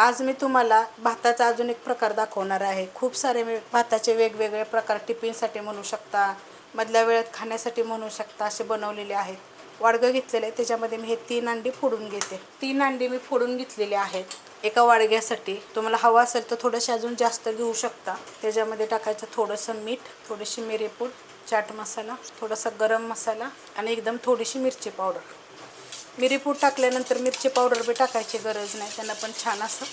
आज मी तुम्हाला भाताचा अजून एक प्रकार दाखवणार आहे. खूप सारे भाताचे वेगवेगळे प्रकार टिफिनसाठी म्हणू शकता, मधल्या वेळात खाण्यासाठी म्हणू शकता, असे बनवलेले आहेत. वाडगं घेतलेलं आहे, त्याच्यामध्ये मी हे 3 अंडी फोडून घेते. 3 अंडी मी फोडून घेतलेले आहेत. एका वाडग्यासाठी तुम्हाला हवा असेल तर थोडेसे अजून जास्त घेऊ शकता. त्याच्यामध्ये टाकायचं थोडंसं मीठ, थोडीशी मिरेपूड, चाट मसाला, थोडासा गरम मसाला आणि एकदम थोडीशी मिरची पावडर. मिरीपूड टाकल्यानंतर मिरची पावडर बी टाकायची गरज नाही, त्यांना पण छान असं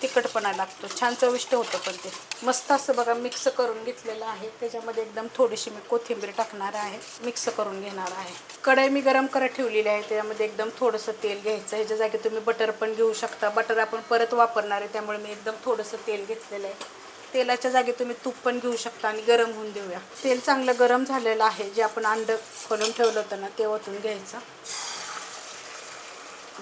तिखटपणा लागतो, छान चविष्ट होतं. पण ते मस्त असं बघा मिक्स करून घेतलेलं आहे. त्याच्यामध्ये एकदम थोडीशी मी कोथिंबीर टाकणार आहे, मिक्स करून घेणार आहे. कढई मी गरम करत ठेवलेली आहे, त्याच्यामध्ये एकदम थोडंसं तेल घ्यायचं. ह्याच्या जागी तुम्ही बटर पण घेऊ शकता. बटर आपण परत वापरणार आहे, त्यामुळे मी एकदम थोडंसं तेल घेतलेलं आहे. तेलाच्या जागी तुम्ही तूप पण घेऊ शकता आणि गरम होऊन देऊया. तेल चांगलं गरम झालेलं आहे. जे आपण अंड खोलून ठेवलं होतं ना, ते ओतून घ्यायचं.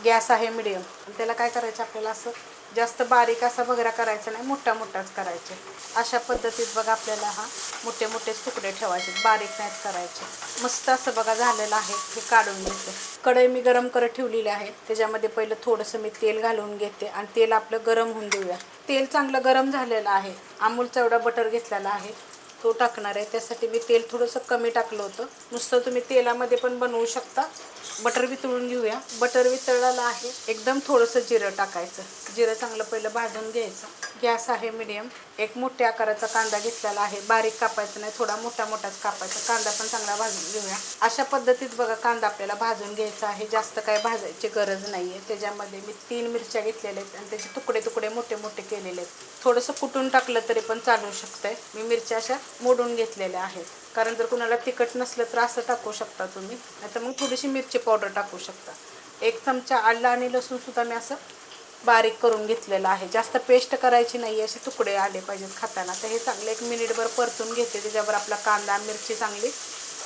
गॅस आहे मिडियम. त्याला काय करायचं, आपल्याला असं जास्त बारीक असा वगैरे करायचा नाही, मोठा मोठाच करायचे. अशा पद्धतीत बघा आपल्याला हा मोठे मोठे तुकडे ठेवायचे, बारीक नाहीत करायचे. मस्त असं बघा झालेलं आहे. हे काढून घेते. कढई मी गरम करत ठेवलेली आहे, त्याच्यामध्ये पहिलं थोडंसं मी तेल घालून घेते आणि तेल आपलं गरम होऊन देऊया. तेल चांगलं गरम झालेलं आहे. अमूलचा एवढा बटर घेतलेला आहे, तो टाकणार आहे. त्यासाठी मी तेल थोडंसं कमी टाकलं होतं. नुसतं तुम्ही तेलामध्ये पण बनवू शकता. बटर वितळून घेऊया. बटर वितळलेलं आहे. एकदम थोडंसं जिरं टाकायचं. जिरं चांगलं पहिलं भाजून घ्यायचं. गॅस आहे मिडियम. एक मोठ्या आकाराचा कांदा घेतलेला आहे. बारीक कापायचं नाही, थोडा मोठा मोठाच कापायचा. कांदा पण चांगला भाजून घेऊया. अशा पद्धतीत बघा कांदा आपल्याला भाजून घ्यायचा आहे. जास्त काय भाजायची गरज नाही आहे. त्याच्यामध्ये मी 3 मिरच्या घेतलेल्या आहेत आणि त्याचे तुकडे तुकडे मोठे मोठे केलेले आहेत. थोडंसं कुटून टाकलं तरी पण चालू शकतंय. मी मिरच्या अशा मोडून घेतलेल्या आहेत, कारण जर कुणाला तिखट नसलं तर असं टाकू शकता तुम्ही, नाहीतर मग थोडीशी मिरची पावडर टाकू शकता. 1 चमचा आलं आणि लसूण सुद्धा मी असं बारीक करून घेतलेलं आहे. जास्त पेस्ट करायची नाही, असे तुकडे आले पाहिजेत खाताना. तर हे चांगलं 1 मिनिटभर परतून घेते. त्याच्यावर आपला कांदा मिरची चांगली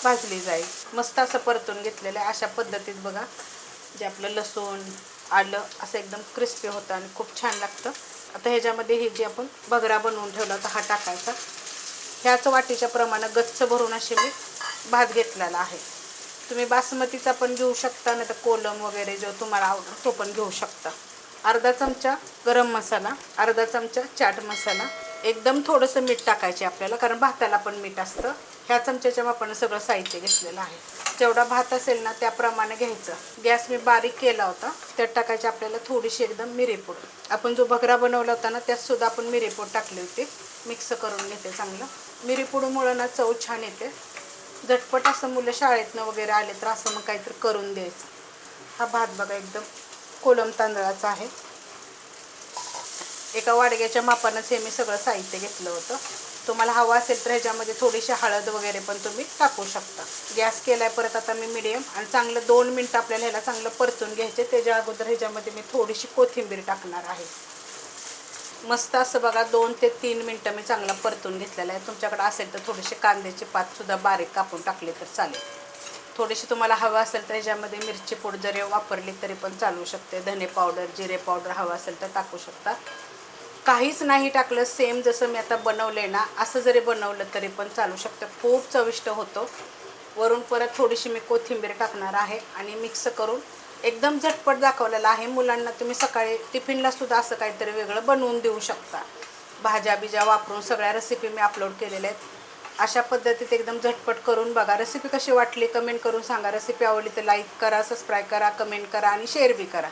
भाजली जाईल. मस्त असं परतून घेतलेलं आहे. अशा पद्धतीत बघा जे आपलं लसूण आलं असं एकदम क्रिस्पी होतं आणि खूप छान लागतं. आता ह्याच्यामध्ये हे जे आपण बगरा बनवून ठेवला होता हा टाकायचा. ह्याच वाटीच्या प्रमाणे गच्च भरून असे मी भात घेतलेला आहे. तुम्ही बासमतीचा पण घेऊ शकता, नाही तर कोलम वगैरे जो तुम्हाला आवडतो तो पण घेऊ शकता. अर्धा चमचा गरम मसाला, अर्धा चमचा चाट मसाला, एकदम थोडंसं मीठ टाकायचे आपल्याला, कारण भाताला पण मीठ असतं. ह्या चमच्याच्या मापानं सगळं साहित्य घेतलेलं आहे. जेवढा भात असेल ना त्याप्रमाणे घ्यायचं. गॅस मी बारीक केला होता. त्यात टाकायची आपल्याला थोडीशी एकदम मिरेपूड. आपण जो बकरा बनवला होता ना त्यात सुद्धा आपण मिरेपूड टाकली होती. मिक्स करून घेते चांगलं. मिरेपूडमुळं ना चव छान येते. झटपट असं मुलं शाळेतनं वगैरे आले तर असं मग काहीतरी करून द्यायचं. हा भात बघा एकदम कोलम तांदळाचा आहे. एका वाडग्याच्या मापानंच हे मी सगळं साहित्य घेतलं होतं. तुम्हाला हवं असेल तर ह्याच्यामध्ये थोडीशी हळद वगैरे पण तुम्ही टाकू शकता. गॅस केलाय परत आता मी मिडियम, आणि चांगलं 2 मिनटं आपल्याला ह्याला चांगलं परतून घ्यायचे. त्याच्या अगोदर ह्याच्यामध्ये मी थोडीशी कोथिंबीर टाकणार आहे. मस्त असं बघा 2 ते 3 मिनटं मी चांगला परतून घेतलेला आहे. तुमच्याकडे असेल तर थोडेसे कांद्याचे पातसुद्धा बारीक कापून टाकले तर चालेल. थोडीशी तुम्हाला हवं असेल तर ह्याच्यामध्ये मिरची पूड जरी वापरली तरी पण चालू शकते. धने पावडर, जिरे पावडर हवं असेल तर टाकू शकता. काहीच नाही टाकलं, सेम जसं मी आता बनवले ना असं जरी बनवलं तरी पण चालू शकतं. खूप चविष्ट होतं. वरून परत थोडीशी मी कोथिंबीर टाकणार आहे आणि मिक्स करून एकदम झटपट दाखवलेला आहे. मुलांना तुम्ही सकाळी टिफिनला सुद्धा असं काहीतरी वेगळं बनवून देऊ शकता. भाज्या बिज्या वापरून सगळ्या रेसिपी मी अपलोड केलेल्या आहेत. अशा पद्धतीत एकदम झटपट करून बघा. रेसिपी कशी वाटली कमेंट करून सांगा. रेसिपी आवडली तर लाईक करा, सबस्क्राईब करा, कमेंट करा आणि शेअर बी करा.